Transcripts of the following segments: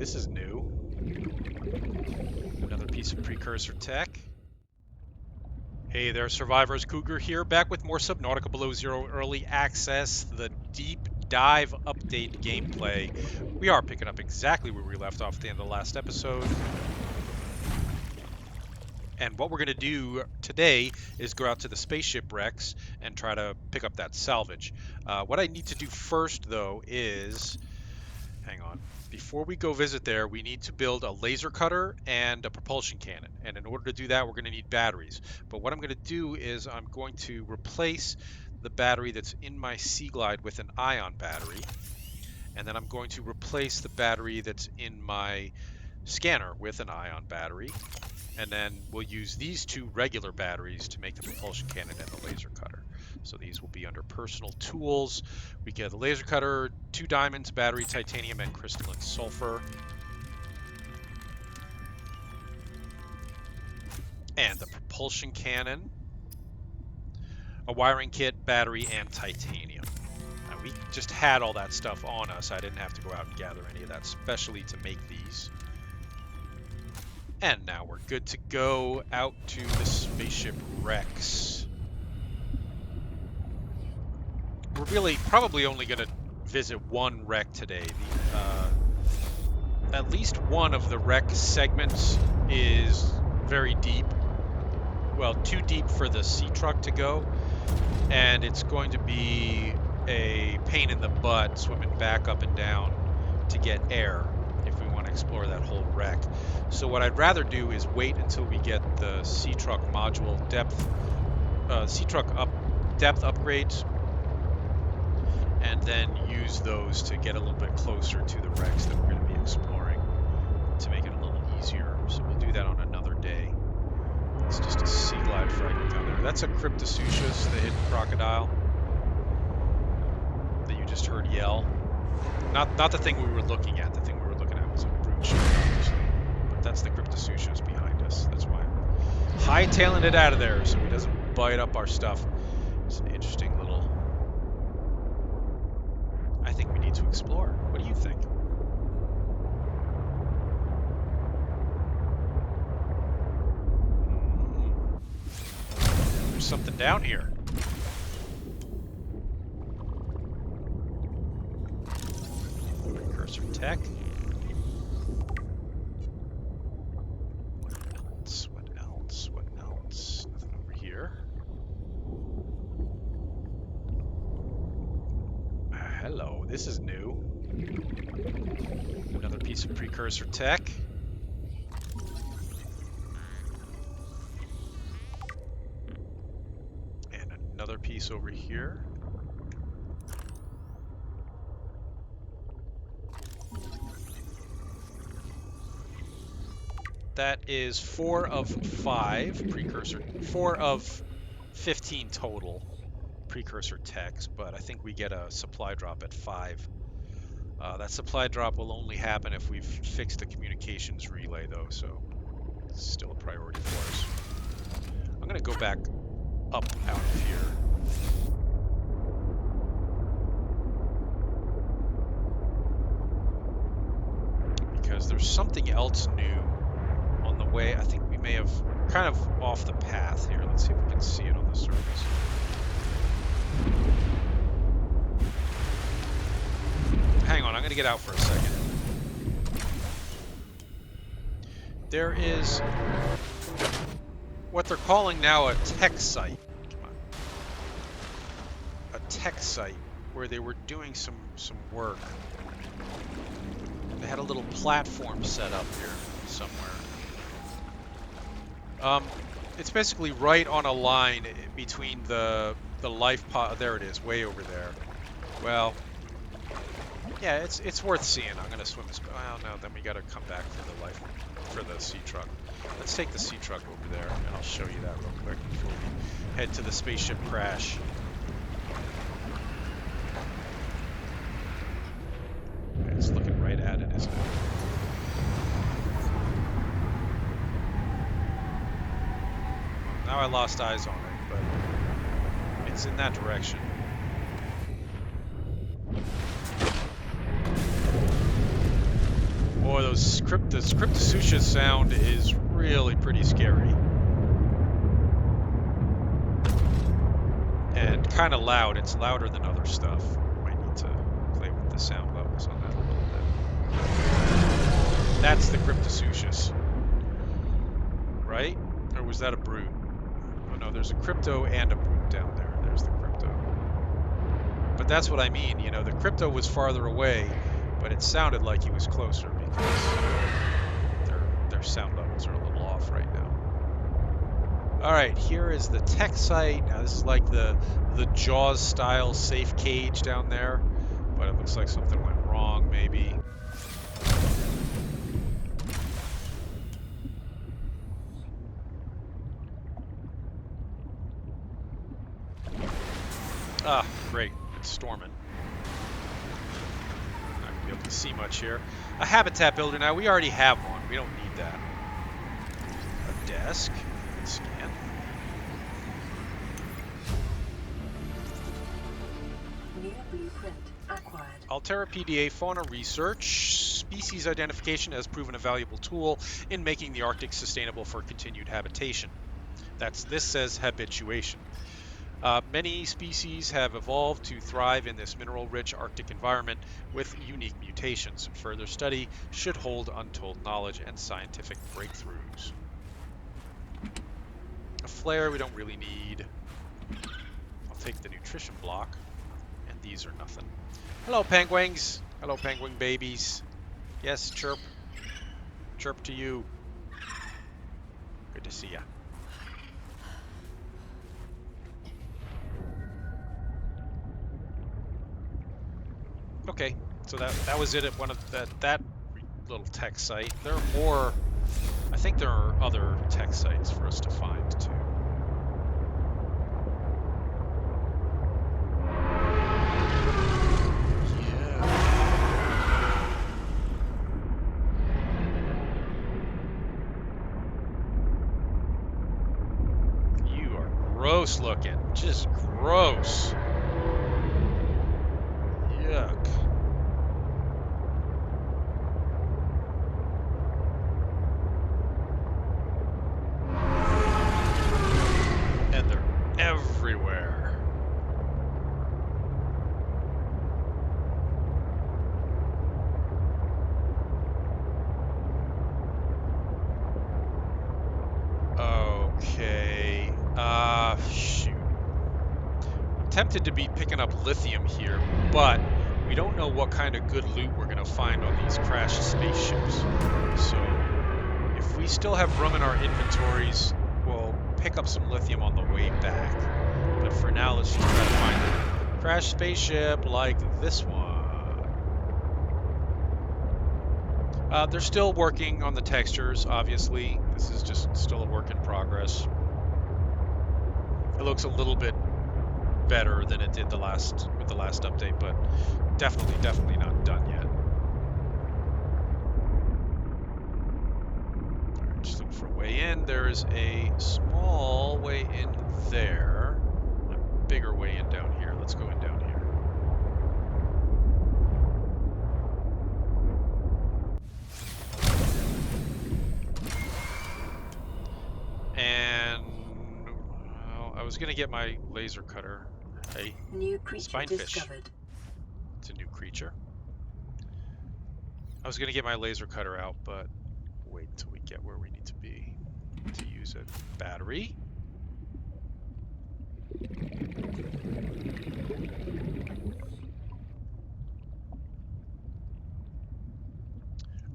this is new. Another piece of precursor tech. Hey there, survivors. Cougar here, back with more Subnautica Below Zero Early Access, the deep dive update gameplay. We are picking up exactly where we left off at the end of the last episode. And what we're going to do today is go out to the spaceship wrecks and try to pick up that salvage. What I need to do first, though, is... Hang on. Before we go visit there, we need to build a laser cutter and a propulsion cannon. And in order to do that, we're going to need batteries. But what I'm going to do is I'm going to replace the battery that's in my Sea Glide with an ion battery. And then I'm going to replace the battery that's in my scanner with an ion battery. And then we'll use these two regular batteries to make the propulsion cannon and the laser cutter. So these will be under personal tools. We get the laser cutter, 2 diamonds, battery, titanium, and crystalline sulfur. And the propulsion cannon, a wiring kit, battery, and titanium. Now, we just had all that stuff on us. I didn't have to go out and gather any of that specially to make these. And now we're good to go out to the spaceship wrecks. We're really probably only going to visit one wreck today. At least one of the wreck segments is very deep. Well, too deep for the sea truck to go. And it's going to be a pain in the butt swimming back up and down to get air if we want to explore that whole wreck. So what I'd rather do is wait until we get the sea truck module depth upgrades, and then use those to get a little bit closer to the wrecks that we're going to be exploring to make it a little easier. So we'll do that on another day. It's just a Sea Glide fragment down there. That's a Cryptosuchus, the hidden crocodile that you just heard yell. Not the thing we were looking at. The thing we were looking at was a brute ship, obviously. But that's the Cryptosuchus behind us. That's why I'm hightailing it out of there so he doesn't bite up our stuff. It's an interesting little... I think we need to explore. What do you think? There's something down here. Precursor tech. What else? Nothing over here. Hello, this is new. Another piece of precursor tech. And another piece over here. That is 4 of 5 precursor, 4 of 15 total precursor techs, but I think we get a supply drop at 5. That supply drop will only happen if we've fixed the communications relay, though, so it's still a priority for us. I'm going to go back up out of here. Because there's something else new on the way. I think we may have kind of off the path here. Let's see if we can see it on the surface. Hang on, I'm going to get out for a second. There is what they're calling now a tech site. Come on. A tech site where they were doing some work. They had a little platform set up here somewhere. It's basically right on a line between the life pod. There it is, way over there. Well, yeah, it's worth seeing. I'm gonna swim this. Well, no, then we gotta come back for the sea truck. Let's take the sea truck over there, and I'll show you that real quick before we head to the spaceship crash. Okay, it's looking right at it, isn't it? Now I lost eyes on it, but it's in that direction. Boy, the Cryptosuchus sound is really pretty scary. And kind of loud. It's louder than other stuff. Might need to play with the sound levels on that a little bit. That's the Cryptosuchus. Right? Or was that a brute? Oh no, there's a crypto and a brute down there. There's the crypto. But that's what I mean, you know, the crypto was farther away, but it sounded like he was closer because their sound levels are a little off right now. Alright, here is the tech site. Now this is like the Jaws style safe cage down there, but it looks like something went wrong maybe. Ah, great. It's storming. Not gonna be able to see much here. A habitat builder. Now, we already have one. We don't need that. A desk. Let's scan. New blueprint acquired. Altera PDA fauna research. Species identification has proven a valuable tool in making the Arctic sustainable for continued habitation. This says habituation. Many species have evolved to thrive in this mineral-rich Arctic environment with unique mutations. Further study should hold untold knowledge and scientific breakthroughs. A flare we don't really need. I'll take the nutrition block, and these are nothing. Hello, penguins. Hello, penguin babies. Yes, chirp. Chirp to you. Good to see ya. Okay, so that was it at one of that little tech site. There are more. I think there are other tech sites for us to find too. Yeah. You are gross looking. Just gross. Yuck. And they're everywhere. Okay. Shoot. I'm tempted to be picking up lithium here, but we don't know what kind of good loot we're going to find on these crashed spaceships. So if we still have room in our inventories, we'll pick up some lithium on the way back. But for now, let's just try to find a crashed spaceship like this one. They're still working on the textures, obviously. This is just still a work in progress. It looks a little bit better than it did with the last update, but definitely not done yet. Alright, just looking for a way in. There is a small way in there, a bigger way in down here. Let's go in down here. And I was gonna get my laser cutter. Hey, new creature spinefish. discovered. It's a new creature. I was gonna get my laser cutter out, but wait until we get where we need to be to use a battery.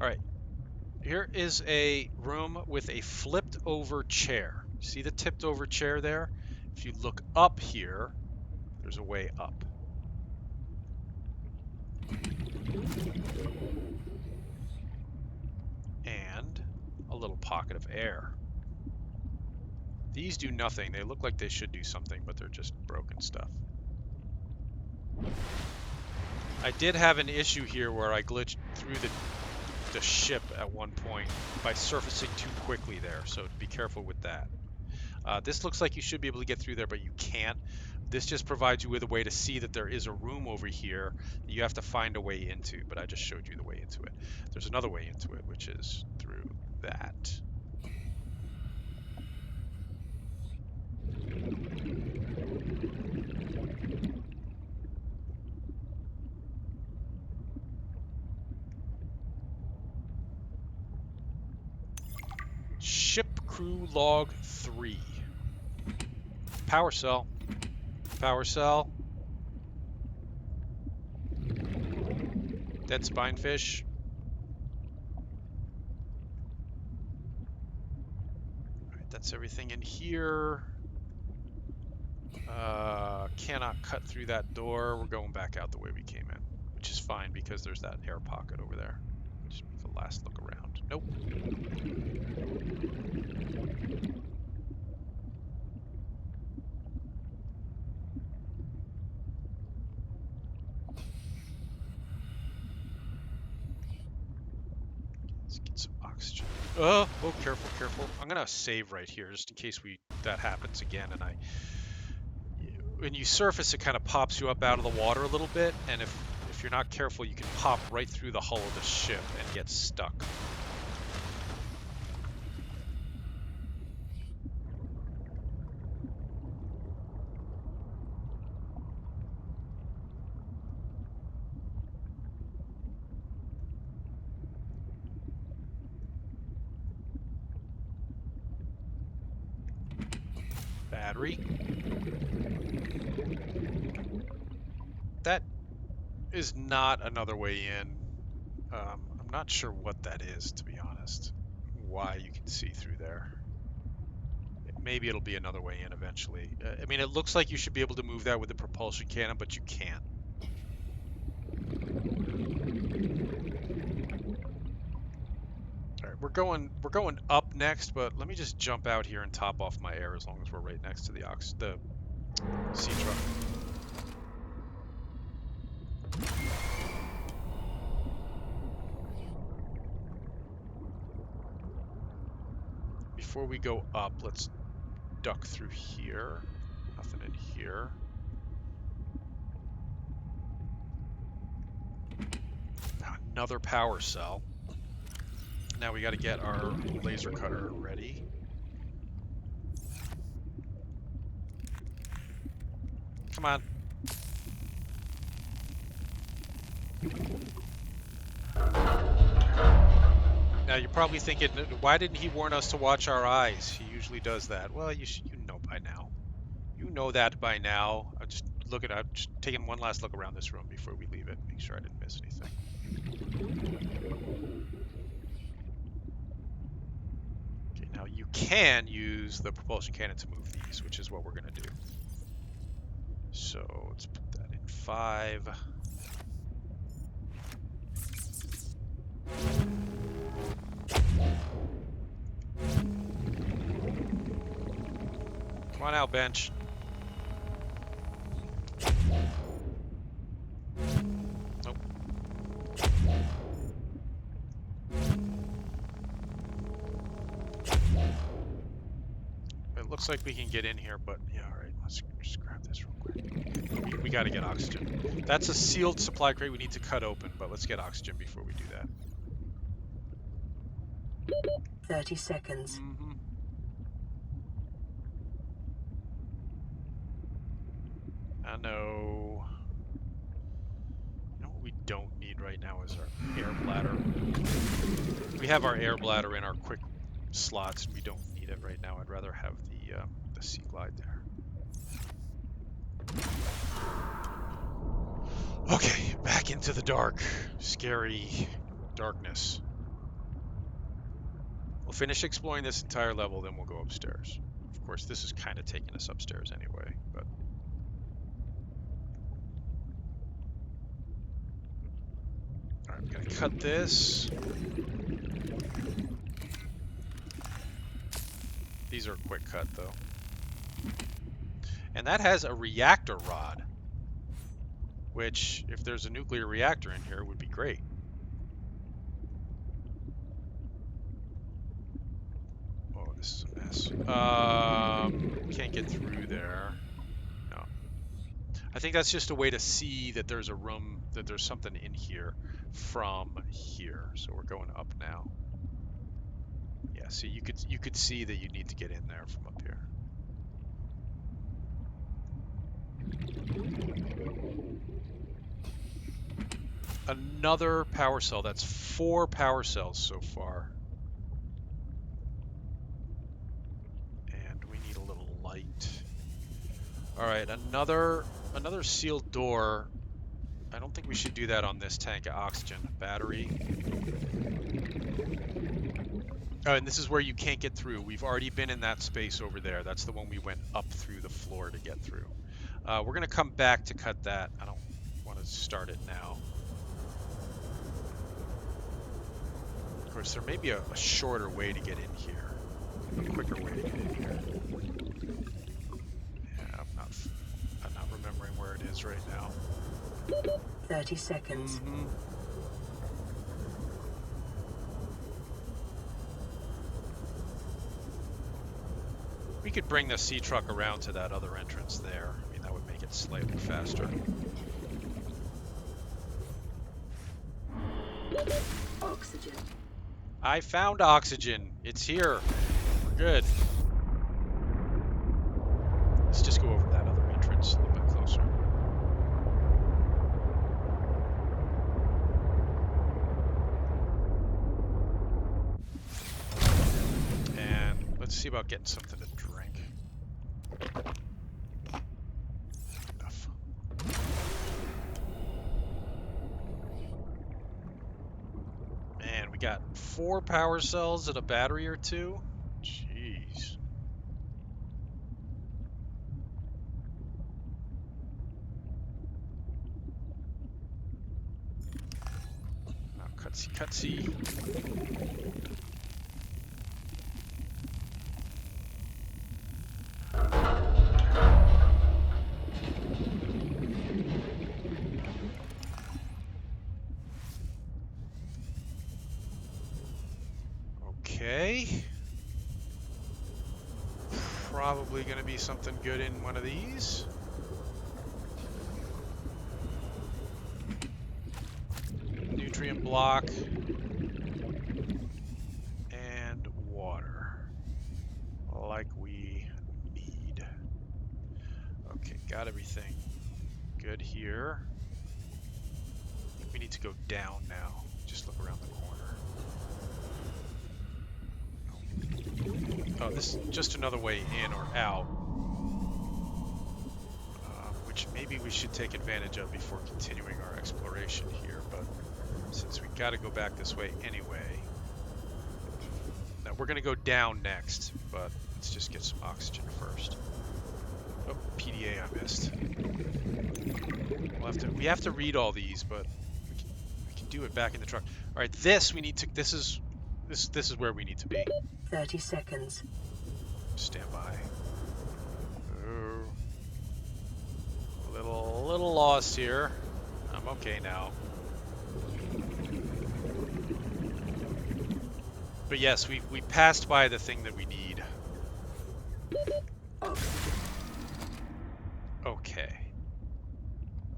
All right. Here is a room with a flipped over chair. See the tipped over chair there? If you look up here, there's a way up. And a little pocket of air. These do nothing. They look like they should do something, but they're just broken stuff. I did have an issue here where I glitched through the ship at one point by surfacing too quickly there, so be careful with that. This looks like you should be able to get through there, but you can't. This just provides you with a way to see that there is a room over here that you have to find a way into, but I just showed you the way into it. There's another way into it, which is through that. Ship crew log 3. Power cell. Power cell. Dead spinefish. Alright, that's everything in here. Cannot cut through that door. We're going back out the way we came in, which is fine because there's that air pocket over there. Just make a last look around. Nope. Let's get some oxygen. Oh, careful, careful. I'm gonna save right here just in case that happens again. And when you surface, it kind of pops you up out of the water a little bit, and if you're not careful, you can pop right through the hull of the ship and get stuck. Battery. That is not another way in. I'm not sure what that is, to be honest. Why you can see through there. Maybe it'll be another way in eventually. I mean, it looks like you should be able to move that with the propulsion cannon, but you can't. All right, we're going up next, but let me just jump out here and top off my air as long as we're right next to the sea truck. Before we go up, let's duck through here. Nothing in here. Another power cell. Now we got to get our laser cutter ready. Come on. Now you're probably thinking, why didn't he warn us to watch our eyes? He usually does that. Well, you know by now. You know that by now. I'm just taking one last look around this room before we leave it. Make sure I didn't miss anything. Okay, now you can use the propulsion cannon to move these, which is what we're going to do. So let's put that in 5. Come on out, bench. Nope. It looks like we can get in here, but yeah, all right. Let's just grab this real quick. We got to get oxygen. That's a sealed supply crate we need to cut open, but let's get oxygen before we do that. 30 seconds. I know. You know what we don't need right now is our air bladder. We have our air bladder in our quick slots, and we don't need it right now. I'd rather have the sea glide there. Okay, back into the dark. Scary darkness. We'll finish exploring this entire level, then we'll go upstairs. Of course, this is kind of taking us upstairs anyway, but... Alright, I'm gonna cut this. These are a quick cut, though. And that has a reactor rod, which, if there's a nuclear reactor in here, would be great. Oh, this is a mess. this. Can't get through there. No. I think that's just a way to see that there's a room, that there's something in here from here. So we're going up now. Yeah, see, you could see that you need to get in there from up here. Another power cell. That's 4 power cells so far. And we need a little light. All right, another sealed door. I don't think we should do that on this tank of oxygen. Battery. Oh, and this is where you can't get through. We've already been in that space over there. That's the one we went up through the floor to get through. We're going to come back to cut that. I don't want to start it now. Of course, there may be a shorter way to get in here. A quicker way to get in here. Yeah, I'm not remembering where it is right now. 30 seconds. We could bring the sea truck around to that other entrance there. I mean, that would make it slightly faster. Oxygen. I found oxygen. It's here. We're good. Let's just go over that other entrance a little bit closer. And let's see about getting something to drink. Enough. Man, we got 4 power cells and a battery or 2. Jeez. Now, cutsy. Okay. Probably going to be something good in one of these. Nutrient block. And water. Like we need. Okay, got everything good here. I think we need to go down now. Just look around the corner. Oh, this is just another way in or out, which maybe we should take advantage of before continuing our exploration here, but since we got to go back this way anyway. Now, we're going to go down next, but let's just get some oxygen first. Oh, PDA I missed. We have to read all these, but we can do it back in the truck. All right, this is where we need to be. 30 seconds. Stand by. Ooh. A little lost here. I'm okay now. But yes, we passed by the thing that we need. Okay.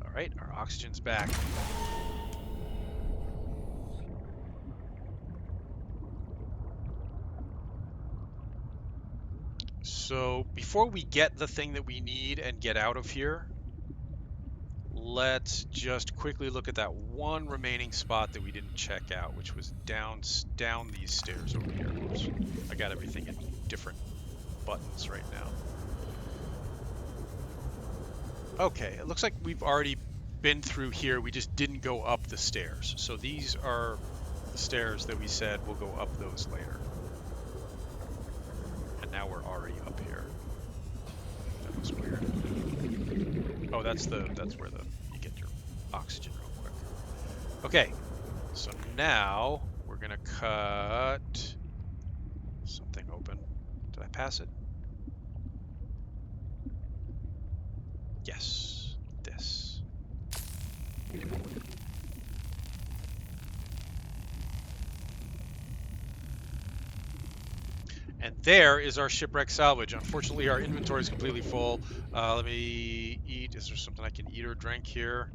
All right, our oxygen's back. So before we get the thing that we need and get out of here, let's just quickly look at that one remaining spot that we didn't check out, which was down these stairs over here. Oops. I got everything in different buttons right now. Okay, it looks like we've already been through here. We just didn't go up the stairs. So these are the stairs that we said we'll go up those later. And now we're already up here. That was weird. Oh, that's where you get your oxygen real quick. Okay, so now we're gonna cut something open. Did I pass it? Yes, this. And there is our Shipwreck Salvage. Unfortunately, our inventory is completely full. Let me eat. Is there something I can eat or drink here?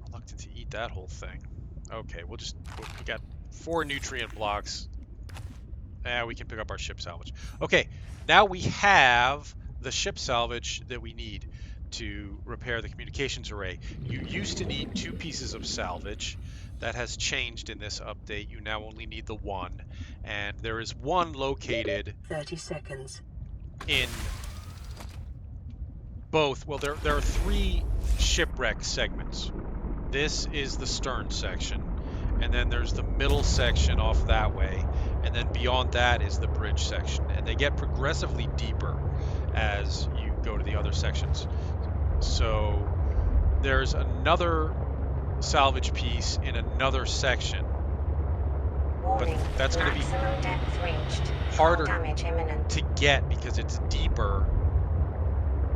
Reluctant to eat that whole thing. Okay, we got 4 nutrient blocks. We can pick up our ship salvage. Okay, now we have the ship salvage that we need to repair the communications array. You used to need 2 pieces of salvage. That has changed in this update. You now only need the 1, and there is 1 located 30 seconds. in both. Well, there are 3 shipwreck segments. This is the stern section, and then there's the middle section off that way, and then beyond that is the bridge section, and they get progressively deeper as you go to the other sections. So there's another salvage piece in another section, but Warning, that's going to be maximum depth reached. harder Hull damage imminent. to get because it's deeper.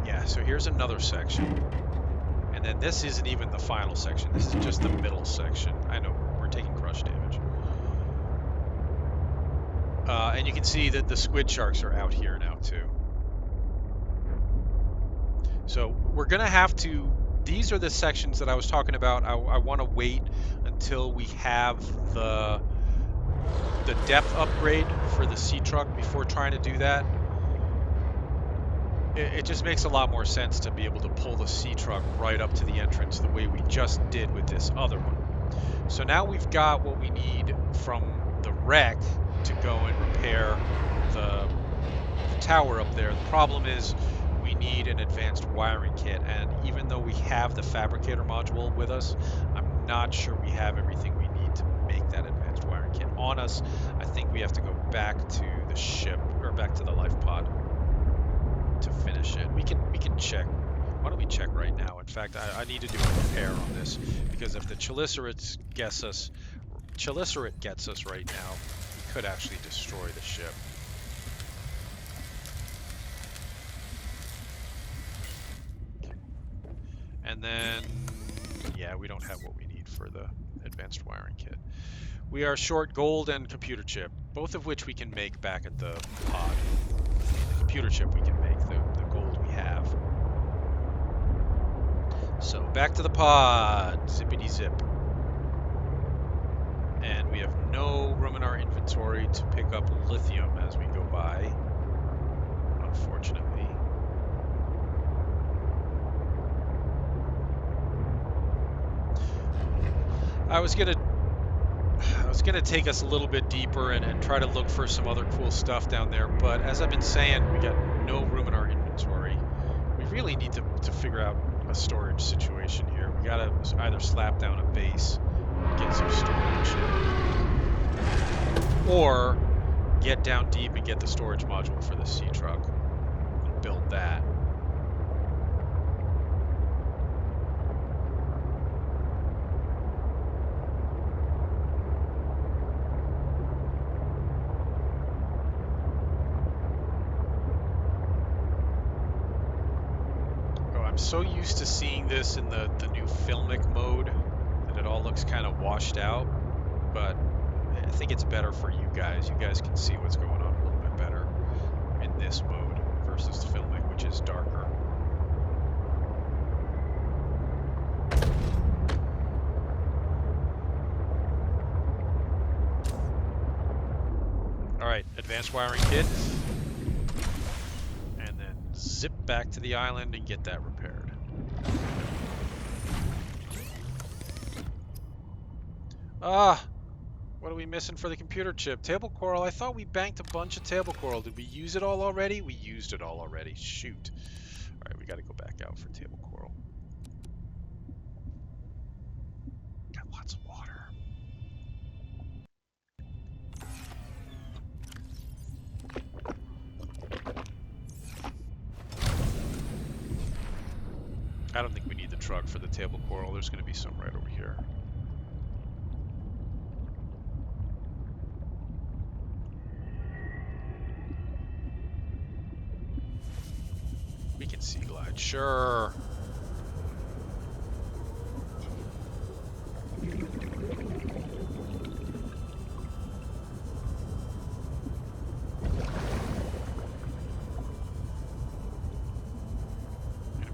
Yeah, so here's another section. And then this isn't even the final section. This is just the middle section. I know, we're taking crush damage. And you can see that the squid sharks are out here now too. So we're going to have to... These are the sections that I was talking about. I want to wait until we have the depth upgrade for the sea truck before trying to do that. It just makes a lot more sense to be able to pull the sea truck right up to the entrance the way we just did with this other one. So now we've got what we need from the wreck to go and repair the tower up there. The problem is we need an advanced wiring kit, and even though we have the fabricator module with us, I'm not sure we have everything we need to make that advanced wiring kit on us. I think we have to go back to the ship, or back to the life pod to finish it. We can check. Why don't we check right now? In fact, I need to do a repair on this, because if the Chelicerate gets us right now, we could actually destroy the ship. And then, yeah, we don't have what we need for the advanced wiring kit. We are short gold and computer chip, both of which we can make back at the pod. The computer chip we can make, the gold we have. So back to the pod, zippity zip. And we have no room in our inventory to pick up lithium as we go by, unfortunately. I was gonna take us a little bit deeper and try to look for some other cool stuff down there, but as I've been saying, we got no room in our inventory. We really need to figure out a storage situation here. We gotta either slap down a base, get some storage, or get down deep and get the storage module for the sea truck and build that. So used to seeing this in the new filmic mode that it all looks kind of washed out, but I think it's better for you guys. You guys can see what's going on a little bit better in this mode versus the filmic, which is darker. Alright, advanced wiring kit. Zip back to the island and get that repaired. What are we missing for the computer chip? Table coral. I thought we banked a bunch of table coral. Did we use it all already? We used it all already. Shoot. All right, we got to go back out for table coral. Got lots of water. I don't think we need the truck for the table coral. There's going to be some right over here. We can sea glide, sure.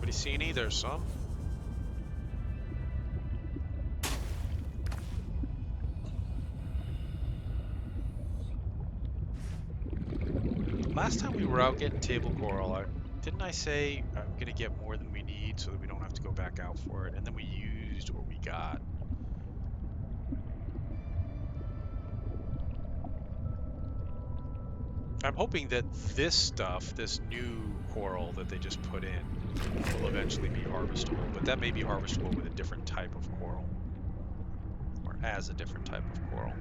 Anybody see any? There's some. Last time we were out getting table coral, didn't I say I'm gonna get more than we need so that we don't have to go back out for it? And then we used what we got. I'm hoping that this stuff, this new coral that they just put in, will eventually be harvestable, but that may be harvestable with a different type of coral, or as a different type of coral.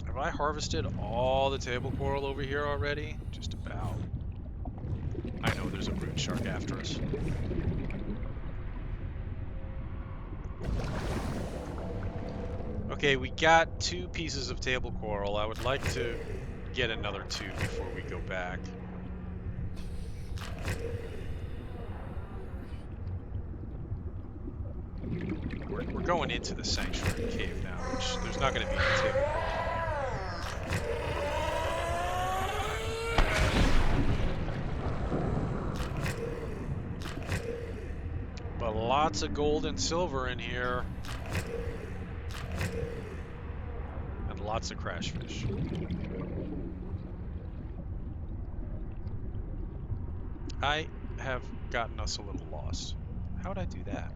Have I harvested all the table coral over here already? Just about. I know there's a brute shark after us. Okay, we got 2 pieces of table coral. I would like to get another 2 before we go back. We're going into the sanctuary cave now, which there's not going to be any table coral. But lots of gold and silver in here. And lots of crash fish. I have gotten us a little lost. How would I do that?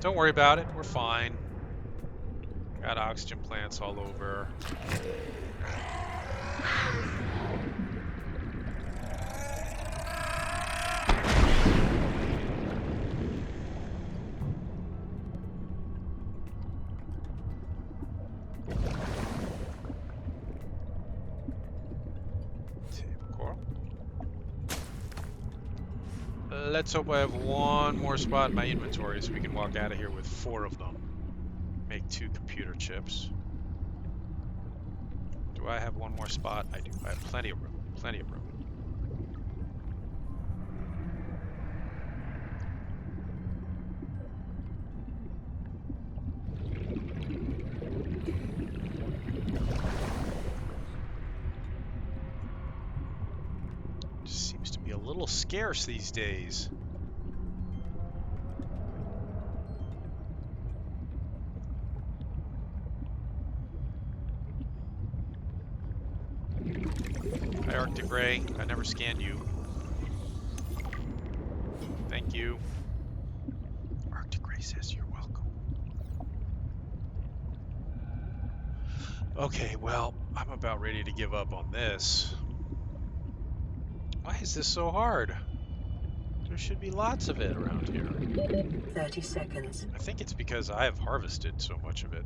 Don't worry about it. We're fine. Got oxygen plants all over. Let's hope I have one more spot in my inventory so we can walk out of here with 4 of them. Make 2 computer chips. Do I have one more spot? I do. I have plenty of room. Plenty of room. Just seems to be a little scarce these days. Hi, Arctic Ray. I never scanned you. Thank you. Arctic Ray says you're welcome. Okay, well, I'm about ready to give up on this. Why is this so hard? There should be lots of it around here. 30 seconds. I think it's because I have harvested so much of it.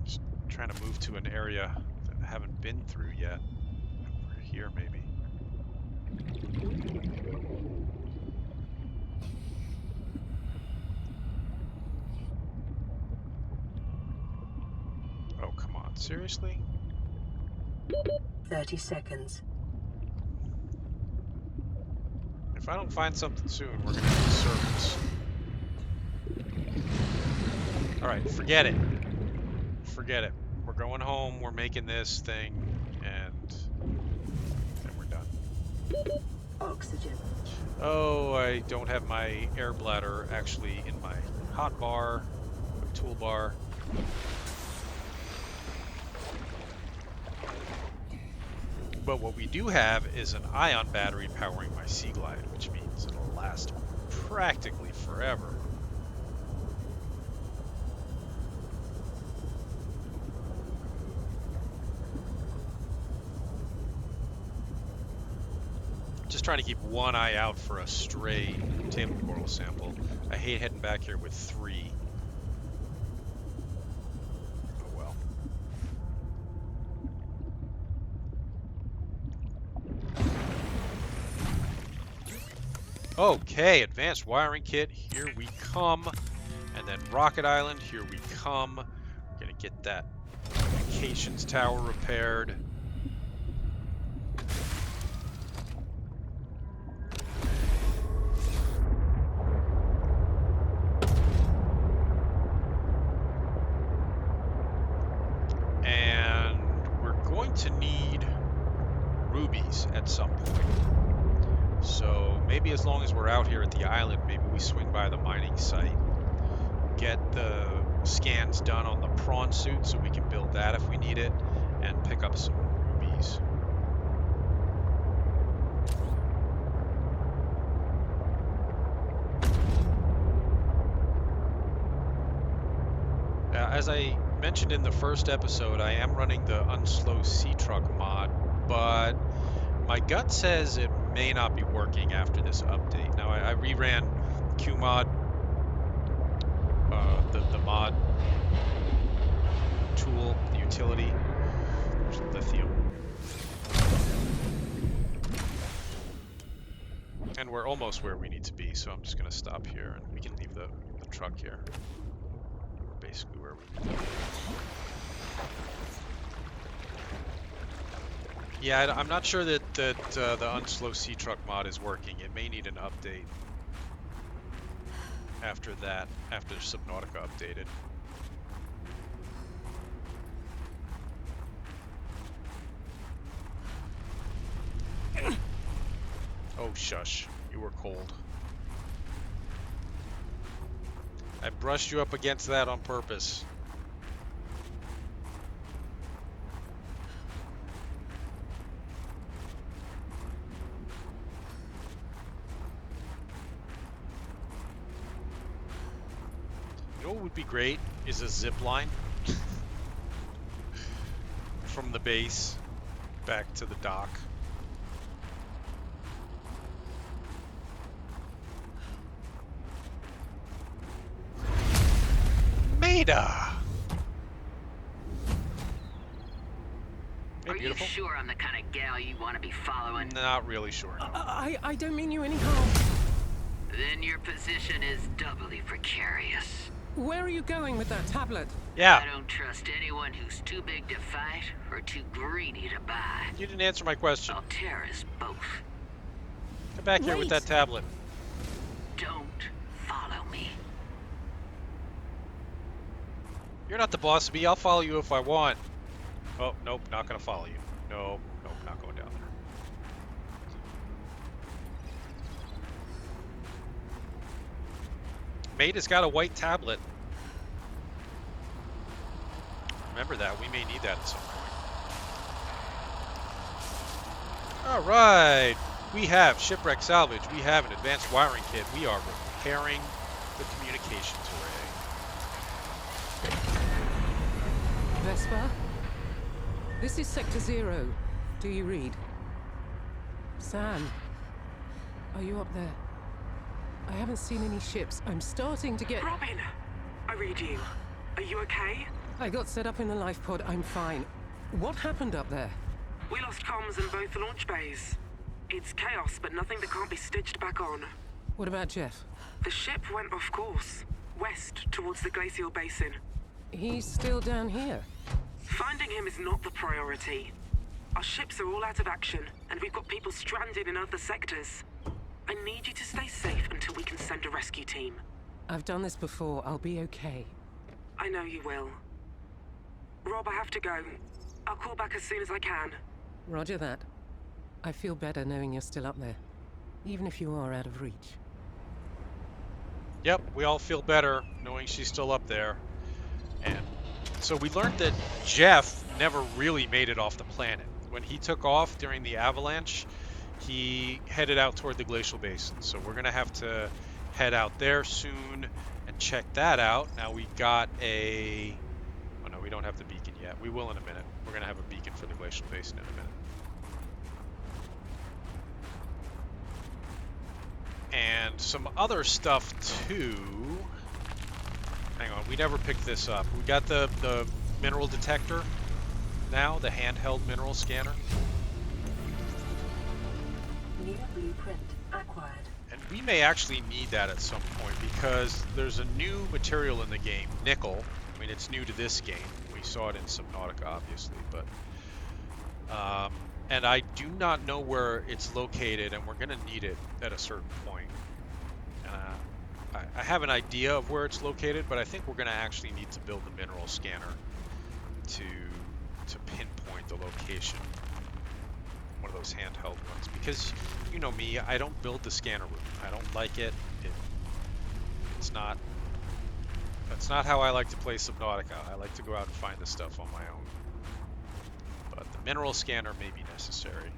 Just trying to move to an area that I haven't been through yet. Over here, maybe. Oh, come on. Seriously? 30 seconds. If I don't find something soon, we're going to have to service. Alright, forget it. Forget it. We're going home, we're making this thing, and then we're done. Oxygen. Oh, I don't have my air bladder actually in my hot bar, toolbar. But what we do have is an ion battery powering my Sea Glide, which means it'll last practically forever. Just trying to keep one eye out for a stray table coral sample. I hate heading back here with 3. Oh well. Okay, advanced wiring kit, here we come. And then Rocket Island, here we come. We're gonna get that communications tower repaired. maybe as long as we're out here at the island, maybe we swing by the mining site, get the scans done on the prawn suit so we can build that if we need it, and pick up some rubies. As I mentioned in the first episode, I am running the Unslow Sea Truck mod, but my gut says it may not be working after this update. Now, I reran QMod, the mod tool, the utility. There's lithium. And we're almost where we need to be, so I'm just going to stop here, and we can leave the truck here. Basically where we need to be. Yeah, I'm not sure that the Unslow Sea Truck mod is working. It may need an update after that, after Subnautica updated. Oh, shush. You were cold. I brushed you up against that on purpose. You know what would be great is a zip line from the base back to the dock. Maida! Hey, Are beautiful. you sure I'm the kind of gal you want to be following? Not really sure. I don't mean you any harm. Then your position is doubly precarious. Where are you going with that tablet? Yeah, I don't trust anyone who's too big to fight or too greedy to buy. you didn't answer my question. I'll tear us both. Come back here with Wait. that tablet. Don't follow me. You're not the boss of me. I'll follow you if I want. Oh, nope, not gonna follow you. Nope, not going down there. Maida's got a white tablet. Remember that. We may need that at some point. Alright. We have Shipwreck Salvage. We have an advanced wiring kit. We are repairing the communications array. Vespa? This is Sector 0. Do you read? Sam, are you up there? I haven't seen any ships. I'm starting to get... Robin, I read you. Are you okay? I got set up in the life pod. I'm fine. What happened up there? We lost comms in both launch bays. It's chaos, but nothing that can't be stitched back on. What about Jeff? The ship went off course, west towards the glacial basin. He's still down here. Finding him is not the priority. Our ships are all out of action, and we've got people stranded in other sectors. I need you to stay safe until we can send a rescue team. I've done this before. I'll be okay. I know you will. Rob, I have to go. I'll call back as soon as I can. Roger that. I feel better knowing you're still up there, even if you are out of reach. Yep, we all feel better knowing she's still up there. And so we learned that Jeff never really made it off the planet. When he took off during the avalanche, he headed out toward the glacial basin. So we're going to have to head out there soon and check that out. Now we got a... Oh no, we don't have the beacon yet. We will in a minute. We're going to have a beacon for the glacial basin in a minute. And some other stuff too. Hang on, we never picked this up. We got the mineral detector now, the handheld mineral scanner. New blueprint acquired. And we may actually need that at some point because there's a new material in the game, nickel. I mean, it's new to this game. We saw it in Subnautica, obviously, but and I do not know where it's located, and we're going to need it at a certain point. I have an idea of where it's located, but I think we're going to actually need to build the mineral scanner to pinpoint the location. One of those handheld ones, because you you know me, I don't build the scanner room. I don't like it. It's not. That's not how I like to play Subnautica. I like to go out and find the stuff on my own. But the mineral scanner may be necessary.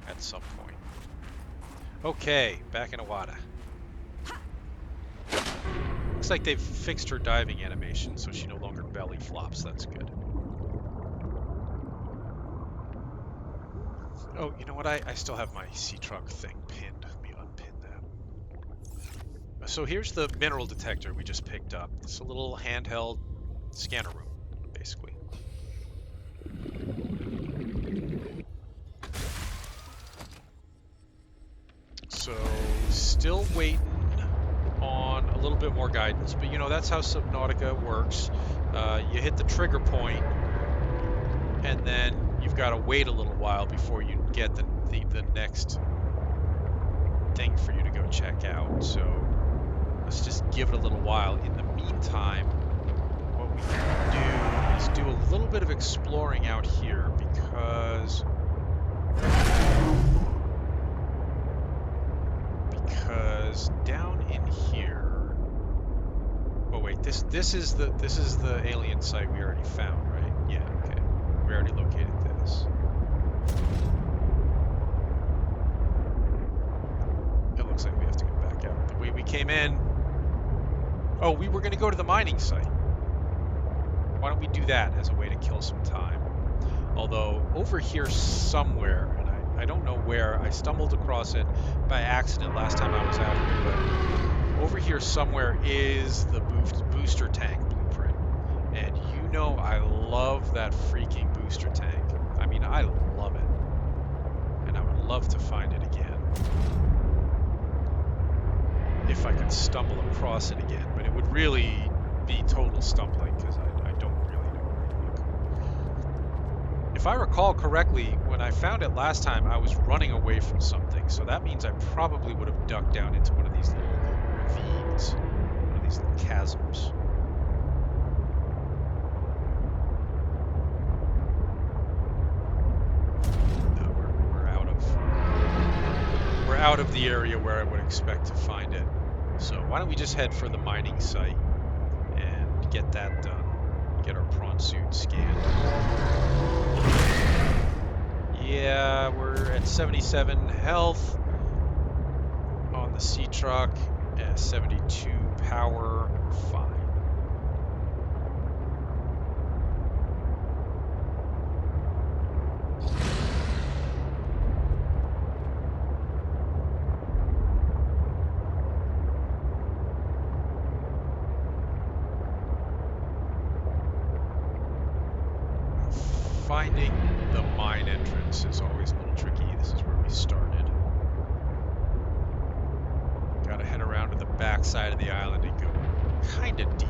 At some point. Okay, back in Awada. Looks like they've fixed her diving animation, so she no longer belly flops. That's good. Oh, you know what? I still have my sea truck thing pinned. Let me unpin that. So here's the mineral detector we just picked up. It's a little handheld scanner room, basically. So still waiting on a little bit more guidance, but you know that's how Subnautica works. You hit the trigger point, and then you've got to wait a little while before you get the next thing for you to go check out. So let's just give it a little while. In the meantime, what we can do is do a little bit of exploring out here because down in here. Oh wait, this is the alien site we already found, right? Yeah, okay. We already located this. It looks like we have to go back out the way we came in. Oh, we were going to go to the mining site. Why don't we do that as a way to kill some time? Although over here somewhere, and I don't know where, I stumbled across it by accident last time I was out here, but over here somewhere is the booster tank blueprint. And you know I love that freaking booster tank. I mean, I love it. And I would love to find it again. If I could stumble across it again. But it would really be total stumbling because I don't really know where to look. If I recall correctly, when I found it last time, I was running away from something. So that means I probably would have ducked down into one of these little ravines. One of these little chasms. We're out of the area where I would expect to find it. So why don't we just head for the mining site and get that done. Get our prawn suit scanned. Yeah, we're at 77 health on the sea truck, 72 power. We're fine. Finding the mine entrance is always a little tricky. This is where we started. Gotta head around to the back side of the island and go kinda deep.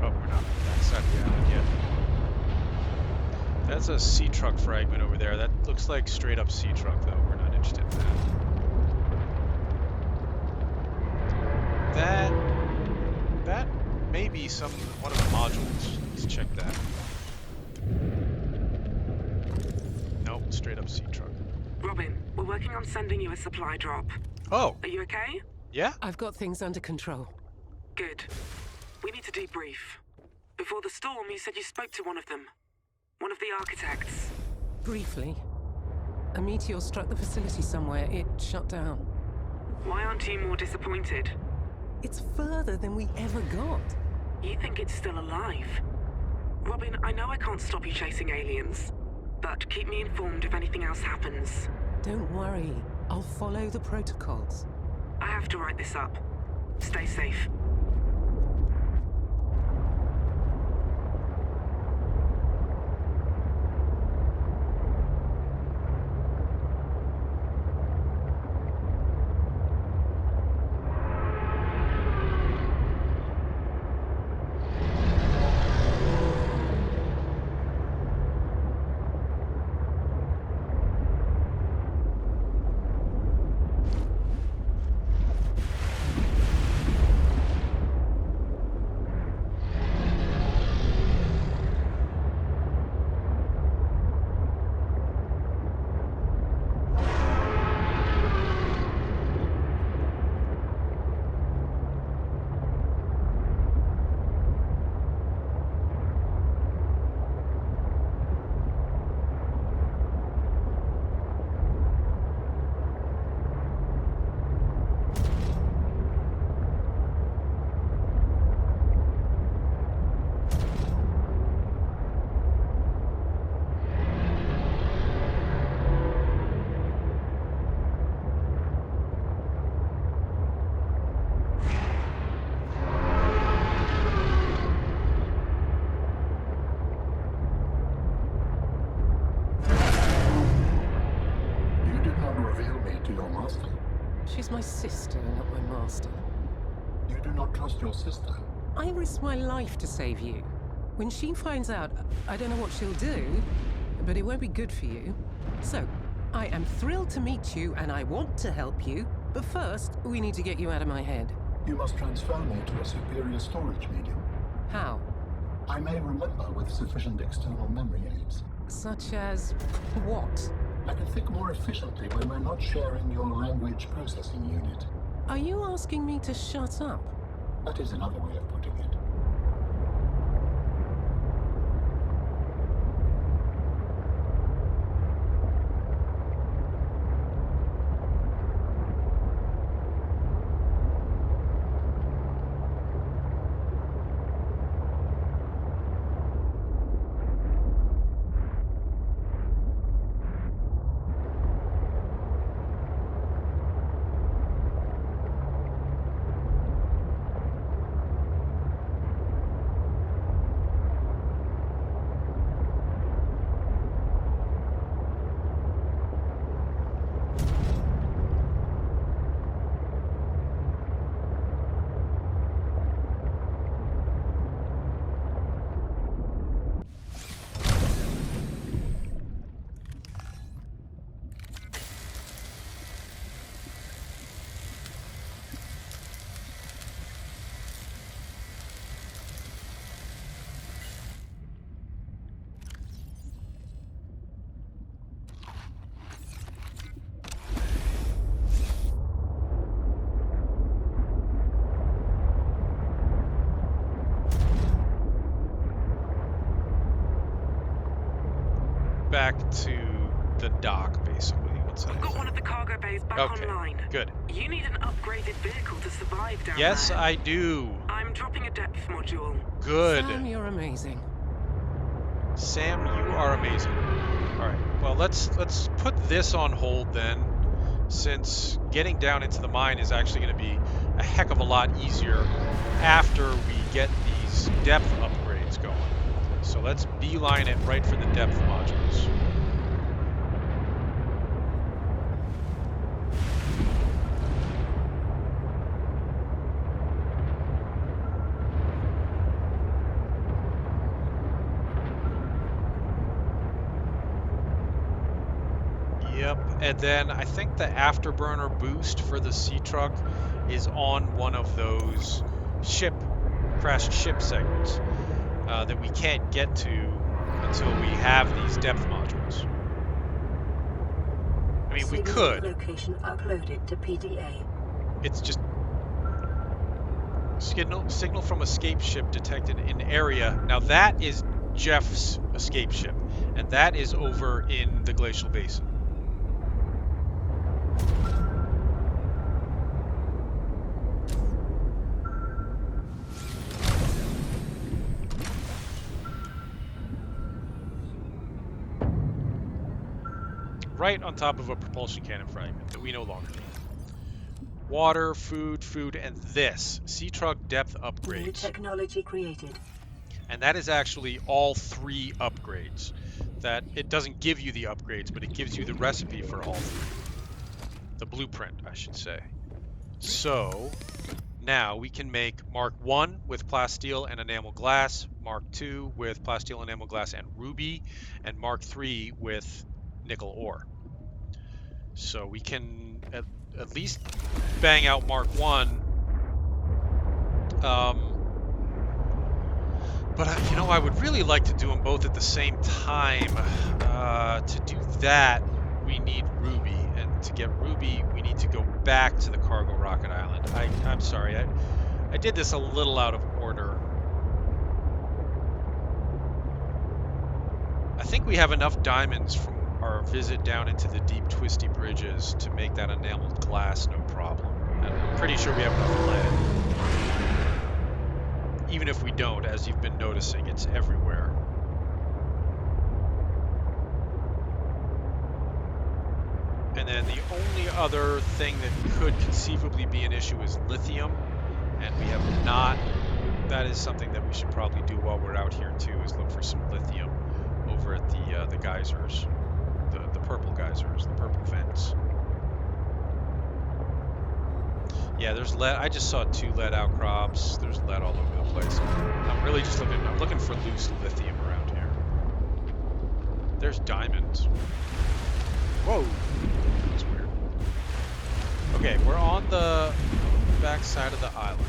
Oh, we're not on the back side of the island yet. That's a sea truck fragment over there. That looks like straight up sea truck though. We're not interested in that. That may be one of the modules. Let's check that. Nope, straight up sea truck. Robin, we're working on sending you a supply drop. Oh, Are you okay? yeah? I've got things under control. Good. We need to debrief. Before the storm, you said you spoke to one of them. One of the architects. Briefly. A meteor struck the facility somewhere. It shut down. Why aren't you more disappointed? It's further than we ever got. You think it's still alive? Robin, I know I can't stop you chasing aliens, but keep me informed if anything else happens. Don't worry. I'll follow the protocols. I have to write this up. Stay safe. my sister, not my master. You do not trust your sister? I risked my life to save you. When she finds out, I don't know what she'll do, but it won't be good for you. So, I am thrilled to meet you, and I want to help you. But first, we need to get you out of my head. You must transfer me to a superior storage medium. How? I may remember with sufficient external memory aids. Such as what? I can think more efficiently when we're not sharing your language processing unit. Are you asking me to shut up? That is another way of putting it. Back to the dock, basically. What's that? I've got one of the cargo bays back Okay, online. good. You need an upgraded vehicle to survive down Yes, there. I do. I'm dropping a depth module. Good. Sam, you're amazing. Sam, you are amazing. All right. Well, let's put this on hold then, since getting down into the mine is actually going to be a heck of a lot easier after we get these depth upgrades going. So let's beeline it right for the depth modules. Yep, and then I think the afterburner boost for the sea truck is on one of those crashed ship segments that we can't get to until we have these depth modules. I mean, we could. Location uploaded to PDA. It's just signal from escape ship detected in area. Now that is Jeff's escape ship, and that is over in the glacial basin. Right on top of a propulsion cannon fragment that we no longer need. Water, food, and this. Sea truck depth New upgrades. technology created. And that is actually all 3 upgrades. That it doesn't give you the upgrades, but it gives you the recipe for all 3. The blueprint, I should say. So now we can make Mark 1 with plasteel and enamel glass, Mark 2 with plasteel, enamel glass, and ruby, and Mark 3 with nickel ore. So we can at least bang out Mark 1. But I would really like to do them both at the same time. To do that, we need ruby, and to get ruby, we need to go back to the cargo rocket island. I'm sorry, I did this a little out of order. I think we have enough diamonds from our visit down into the deep twisty bridges to make that enameled glass no problem. And I'm pretty sure we have enough lead. Even if we don't, as you've been noticing, it's everywhere. And then the only other thing that could conceivably be an issue is lithium, and we have not. That is something that we should probably do while we're out here too, is look for some lithium over at the geysers. The purple geysers, the purple vents. Yeah, there's lead. I just saw 2 lead outcrops. There's lead all over the place. I'm really just looking. I'm looking for loose lithium around here. There's diamonds. Whoa, that's weird. Okay, we're on the back side of the island.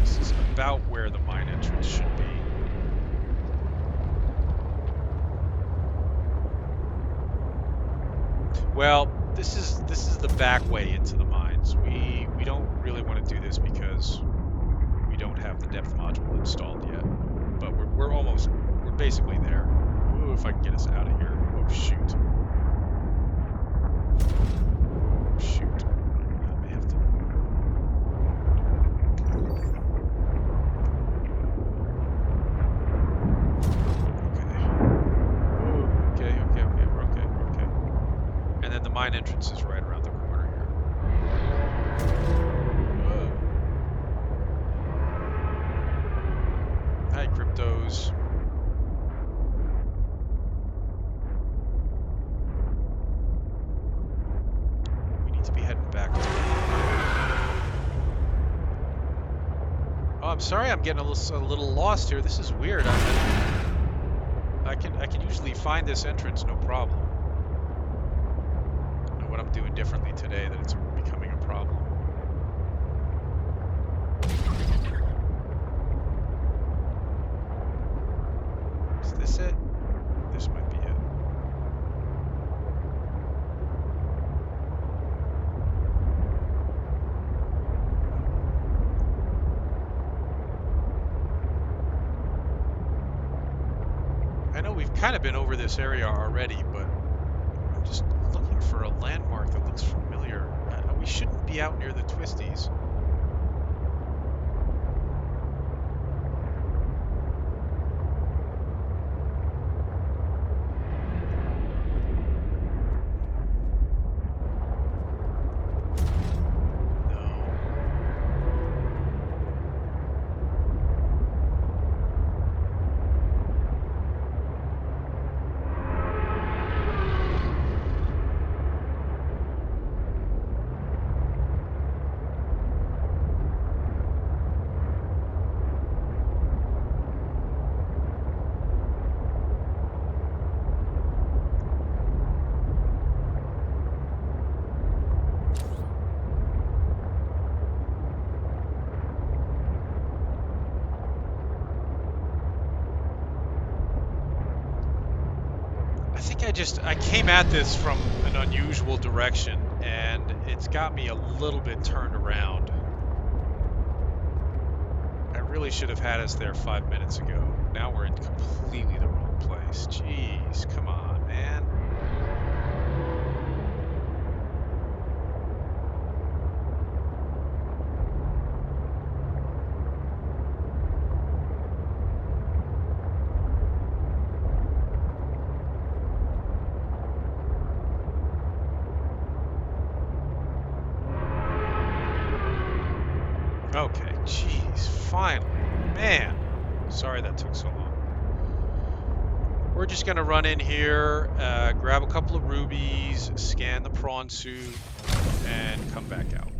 This is about where the mine entrance should be. Well, this is the back way into the mines. We don't really want to do this because we don't have the depth module installed yet. But we're basically there. Ooh, if I can get us out of here. Oh shoot. Oh shoot. I may have to. Okay. Okay, we're okay, we're okay. And then the mine entrance is right around the corner here. Whoa. Hi, cryptos. We need to be heading back to. Oh, I'm sorry, I'm getting a little lost here. This is weird. I can usually find this entrance no problem. I don't know what I'm doing differently today that it's becoming a problem. Is this it? This might be it. I know we've kind of been over this area already, but I'm just looking for a landmark that looks familiar. We shouldn't be out near the twisties. I came at this from an unusual direction, and it's got me a little bit turned around. I really should have had us there 5 minutes ago. Now we're in completely the wrong place. Jeez, come on, man. Okay, jeez, finally. Man, sorry that took so long. We're just gonna run in here, grab a couple of rubies, scan the prawn suit, and come back out.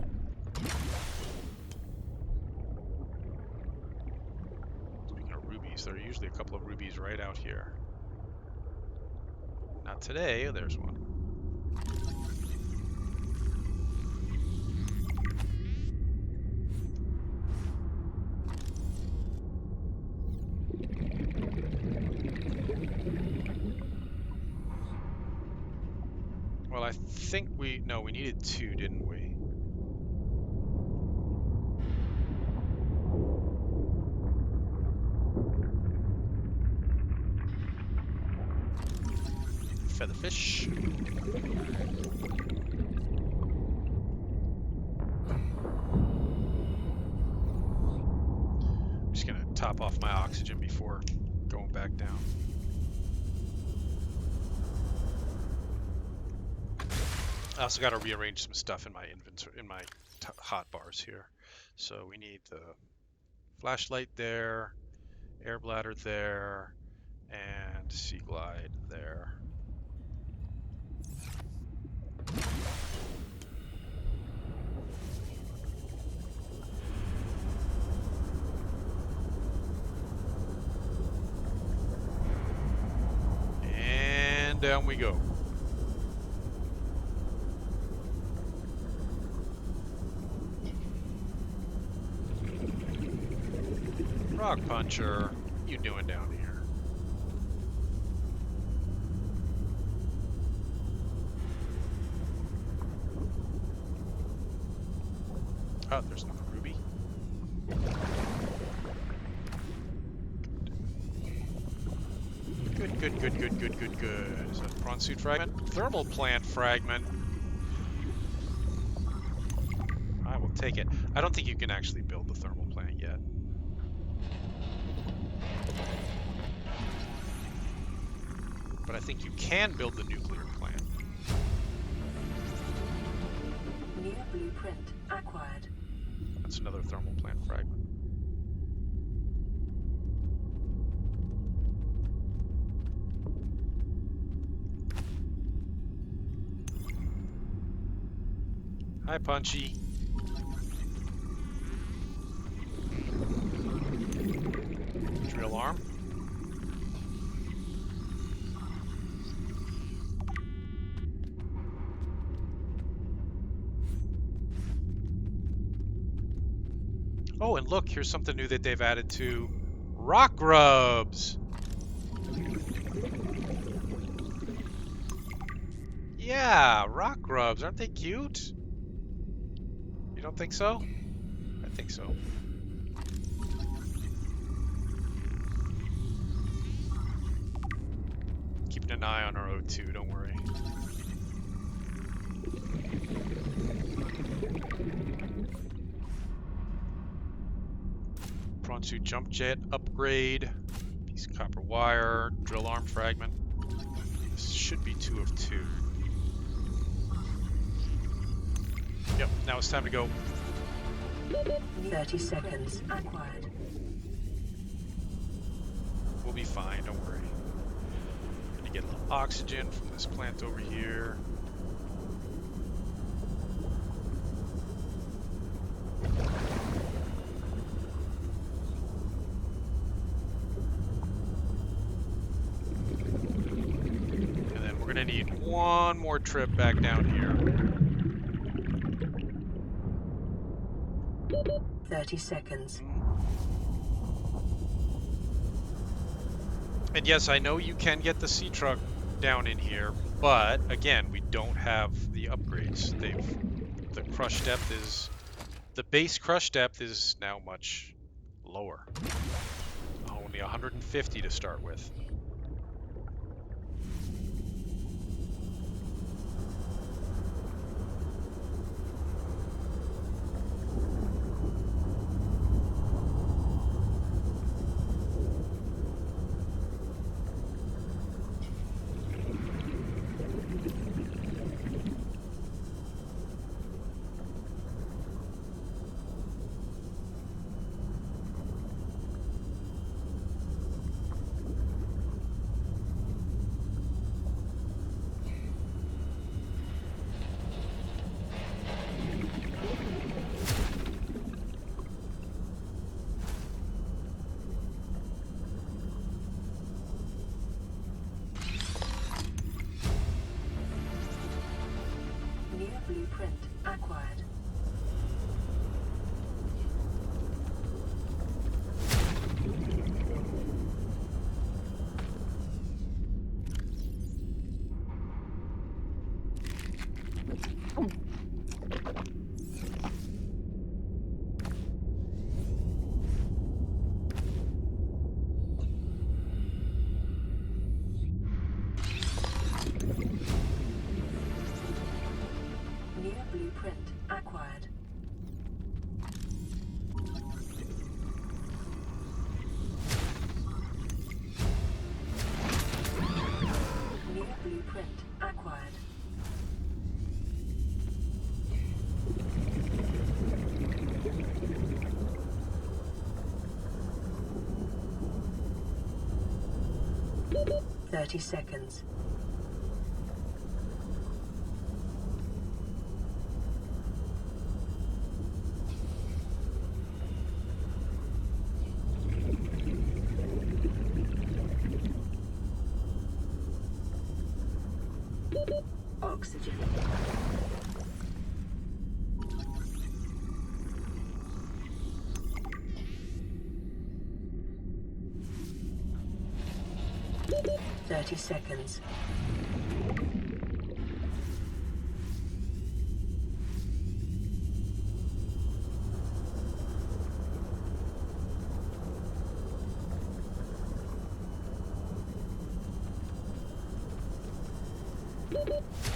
Speaking of rubies, there are usually a couple of rubies right out here. Not today, there's one. Well, I think we needed 2, didn't we? Featherfish. I'm just gonna top off my oxygen before going back down. I also got to rearrange some stuff in my inventory, in my hot bars here. So we need the flashlight there, air bladder there, and sea glide there. on down we go. Rock Puncher, you doing down here? Oh, there's another ruby. Good. Is that prawn suit fragment? Thermal plant fragment. I will take it. I don't think you can actually build the thermal plant yet. But I think you can build the nuclear plant. Near blueprint acquired. That's another thermal plant fragment. Hi, Punchy. Drill arm. Oh, and look, here's something new that they've added to rock grubs. Yeah, rock grubs. Aren't they cute? You don't think so? I think so. Keeping an eye on our O2, don't worry. Prawn suit jump jet upgrade. Piece of copper wire. Drill arm fragment. This should be 2 of 2. Yep, now it's time to go. 30 seconds acquired. We'll be fine, don't worry. Gonna get a little oxygen from this plant over here. And then we're gonna need one more trip back down here. 30 seconds. And yes, I know you can get the sea truck down in here, but again, we don't have the upgrades. The crush depth is, the base crush depth is now much lower. Only 150 to start with. Near blueprint acquired. Near blueprint acquired. Near blueprint acquired. Thirty seconds. 30 seconds.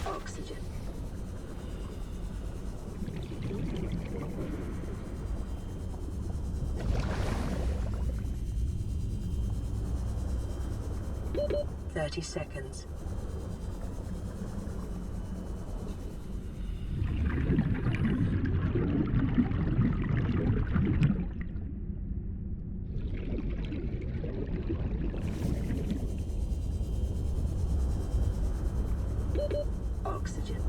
Oxygen. Thirty seconds. Oxygen.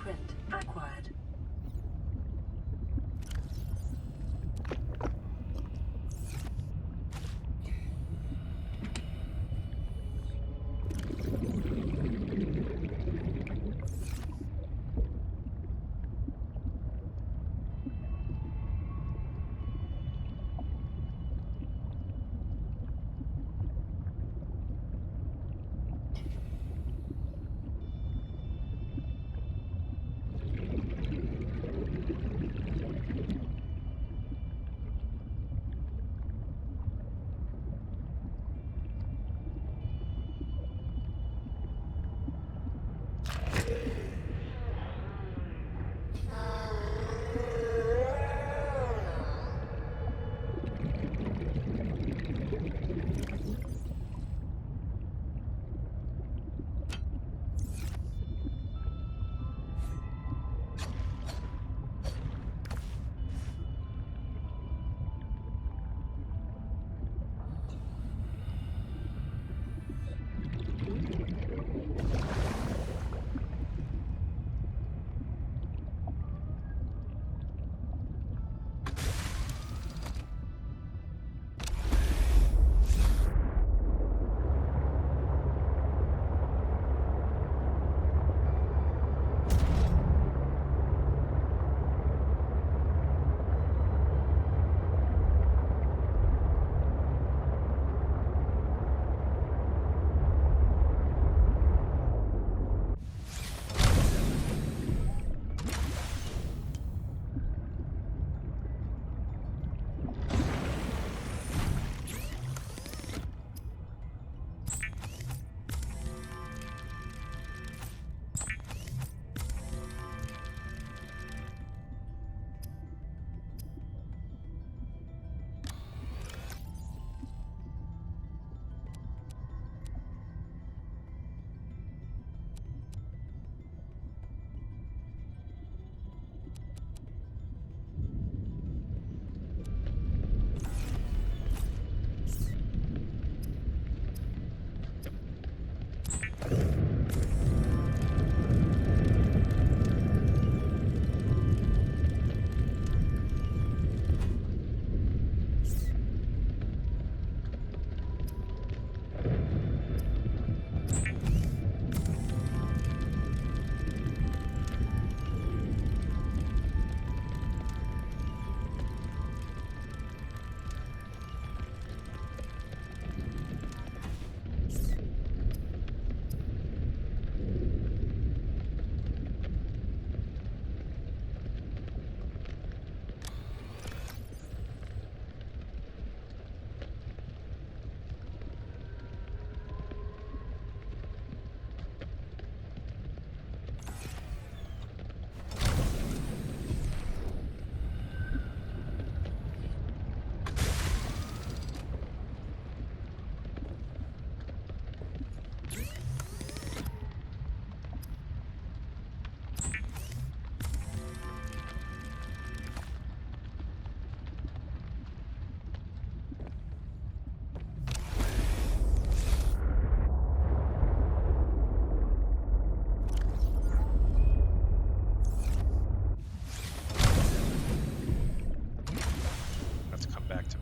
Blueprint acquired.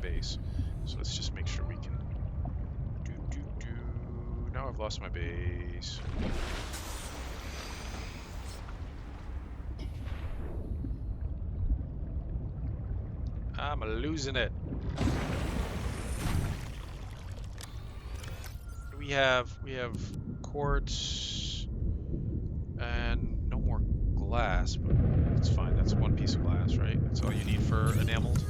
base. So let's just make sure we can Now I've lost my base. I'm losing it. We have quartz and no more glass, but that's fine. That's one piece of glass, right? That's all you need for enameled.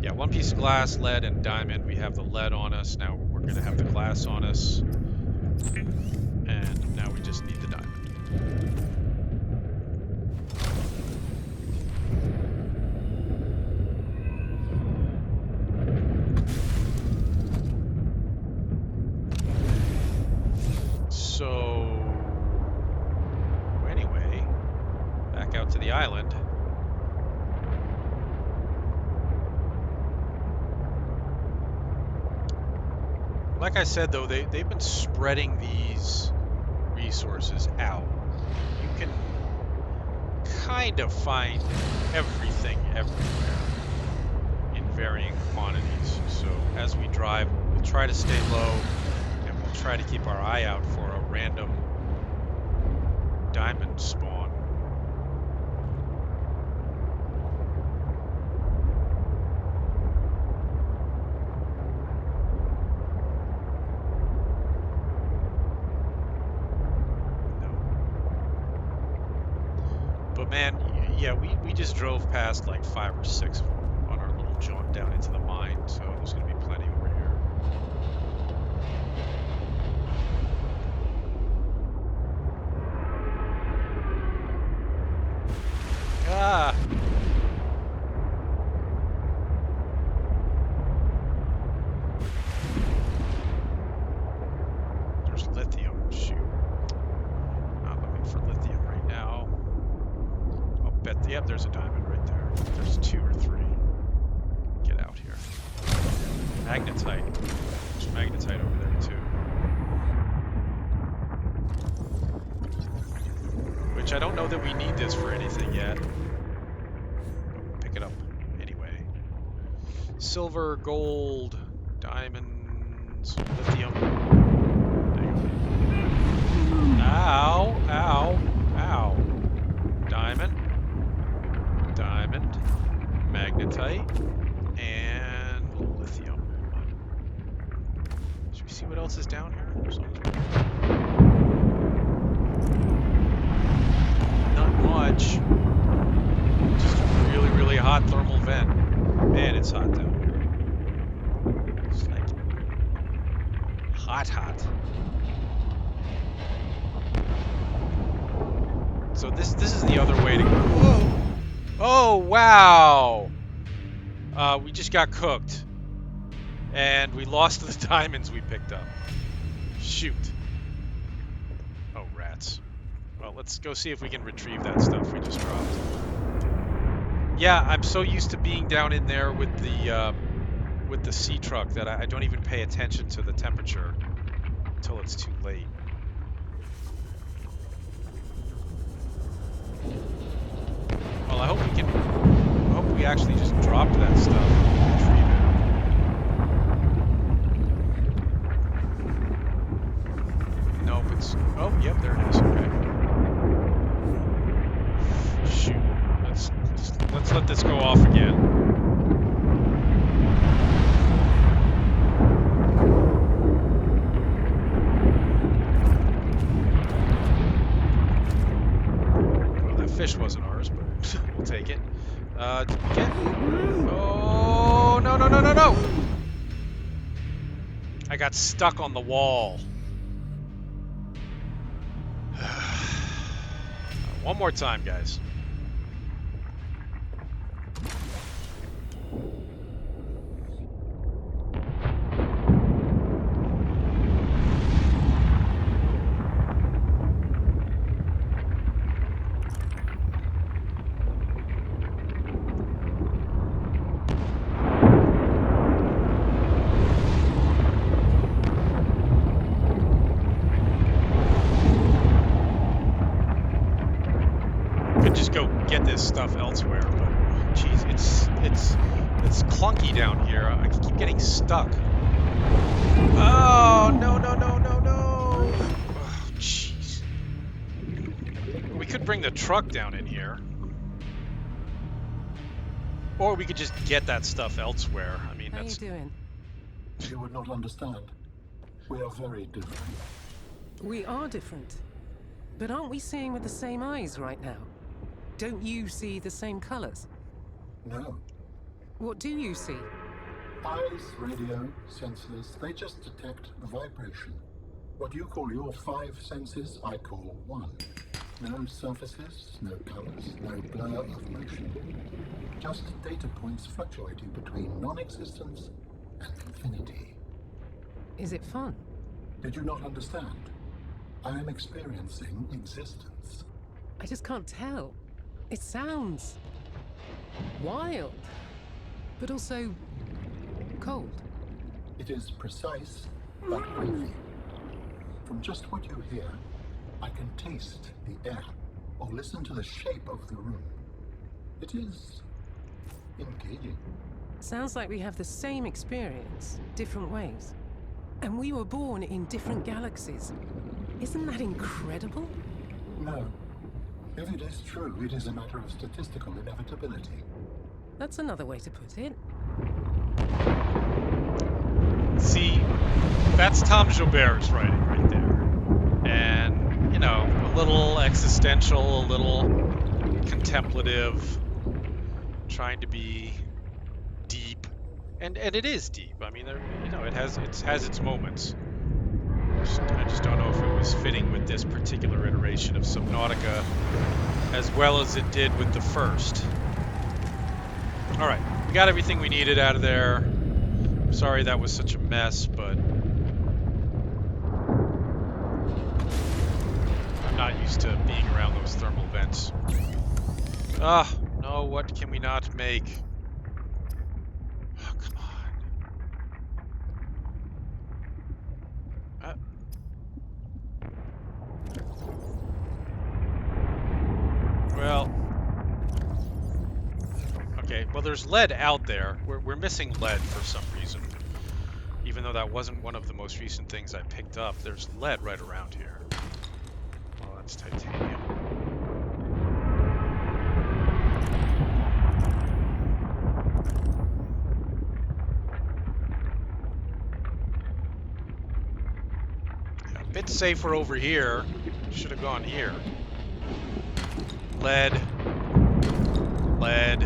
Yeah, one piece of glass, lead, and diamond. We have the lead on us. Now we're going to have the glass on us. And now we just need the diamond. So, anyway, back out to the island. Like I said, though, they've been spreading these resources out. kind of find everything everywhere in varying quantities. So as we drive, we'll try to stay low, and we'll try to keep our eye out for a random diamond spawn. But man, yeah, we just drove past like 5 or 6 on our little jaunt down into the mine, so there's gonna be plenty over here. Ah! There's lithium. Shoot. Not looking for lithium right now. I'll bet. Yep, there's a diamond right there. There's 2 or 3. Get out here. Magnetite. There's magnetite over there too. Which I don't know that we need this for anything yet. Pick it up anyway. Silver, gold, diamonds, lithium. Ow, ow, ow. Diamond, diamond, magnetite, and lithium. Should we see what else is down here? Not much. Just a really, really hot thermal vent. Man, it's hot down here. It's like hot, hot. So this is the other way to go. Whoa! Oh wow! We just got cooked, and we lost the diamonds we picked up. Shoot! Oh rats! Well, let's go see if we can retrieve that stuff we just dropped. Yeah, I'm so used to being down in there with the sea truck that I don't even pay attention to the temperature until it's too late. Well, I hope we actually just dropped that stuff and retrieve it. Nope, it's... Oh, yep, there it is. Okay. Shoot. Let's let this go off again. Fish wasn't ours, but we'll take it. Did we get... Oh, no, no, no, no, no! I got stuck on the wall. One more time, guys. Stuff elsewhere, but geez, it's clunky down here. I keep getting stuck. Oh no no no no no! Jeez. We could bring the truck down in here, or we could just get that stuff elsewhere. I mean, that's... How you doing? You would not understand. We are very different. We are different. But aren't we seeing with the same eyes right now? Don't you see the same colors? No. What do you see? Eyes, radio, sensors, they just detect vibration. What you call your 5 senses, I call 1. No surfaces, no colors, no blur of motion. Just data points fluctuating between non-existence and infinity. Is it fun? Did you not understand? I am experiencing existence. I just can't tell. It sounds wild, but also cold. It is precise, but brief. From just what you hear, I can taste the air. or listen to the shape of the room. It is engaging. Sounds like we have the same experience, different ways. And we were born in different galaxies. Isn't that incredible? No. If it is true, it is a matter of statistical inevitability. That's another way to put it. See, that's Tom Jobert's writing right there. And, you know, a little existential, a little contemplative, trying to be deep. And it is deep. I mean, you know, it has its moments. I just don't know if it was fitting with this particular iteration of Subnautica as well as it did with the first. All right, we got everything we needed out of there. Sorry that was such a mess, but I'm not used to being around those thermal vents. Ah, no, what can we not make? Oh, come on. Well, okay, well there's lead out there. We're missing lead for some reason. Even though that wasn't one of the most recent things I picked up, there's lead right around here. Well, that's titanium. Yeah, a bit safer over here. Should have gone here. Lead. Lead.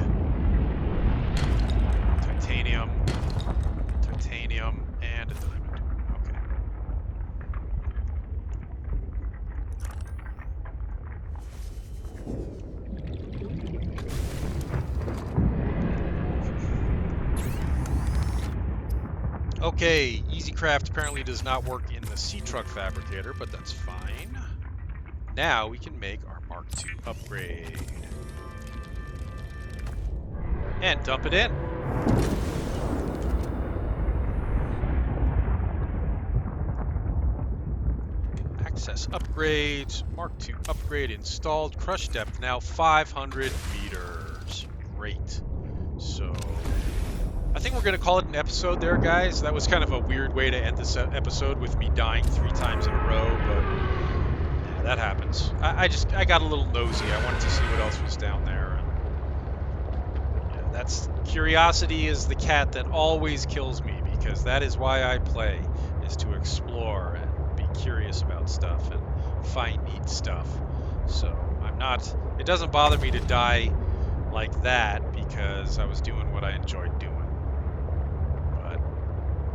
Titanium. Titanium. And a diamond. Okay. Okay, EasyCraft apparently does not work in the Sea Truck Fabricator, but that's fine. Now we can make our Mark II upgrade. And dump it in. Access upgrades, Mark II upgrade installed, crush depth now 500 meters. Great. So, I think we're going to call it an episode there, guys. That was kind of a weird way to end this episode with me dying 3 times in a row, but yeah, that happens. I got a little nosy. I wanted to see what else was down there. And yeah, that's curiosity is the cat that always kills me, because that is why I play, is to explore and be curious about stuff and find neat stuff. So it doesn't bother me to die like that because I was doing what I enjoyed doing. But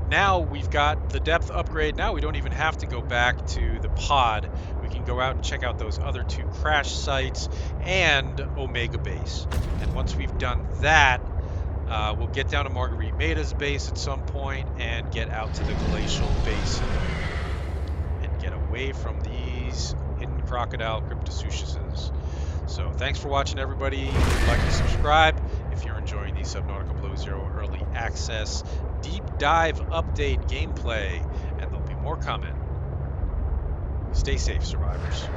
now we've got the depth upgrade. Now we don't even have to go back to the pod. We can go out and check out those other 2 crash sites and Omega Base. And once we've done that, we'll get down to Marguerite Meta's base at some point and get out to the Glacial Basin and get away from these hidden crocodile cryptosuchuses. So thanks for watching, everybody. If you'd like to subscribe, if you're enjoying the Subnautica Below Zero Early Access Deep Dive Update gameplay, and there'll be more coming. Stay safe, survivors.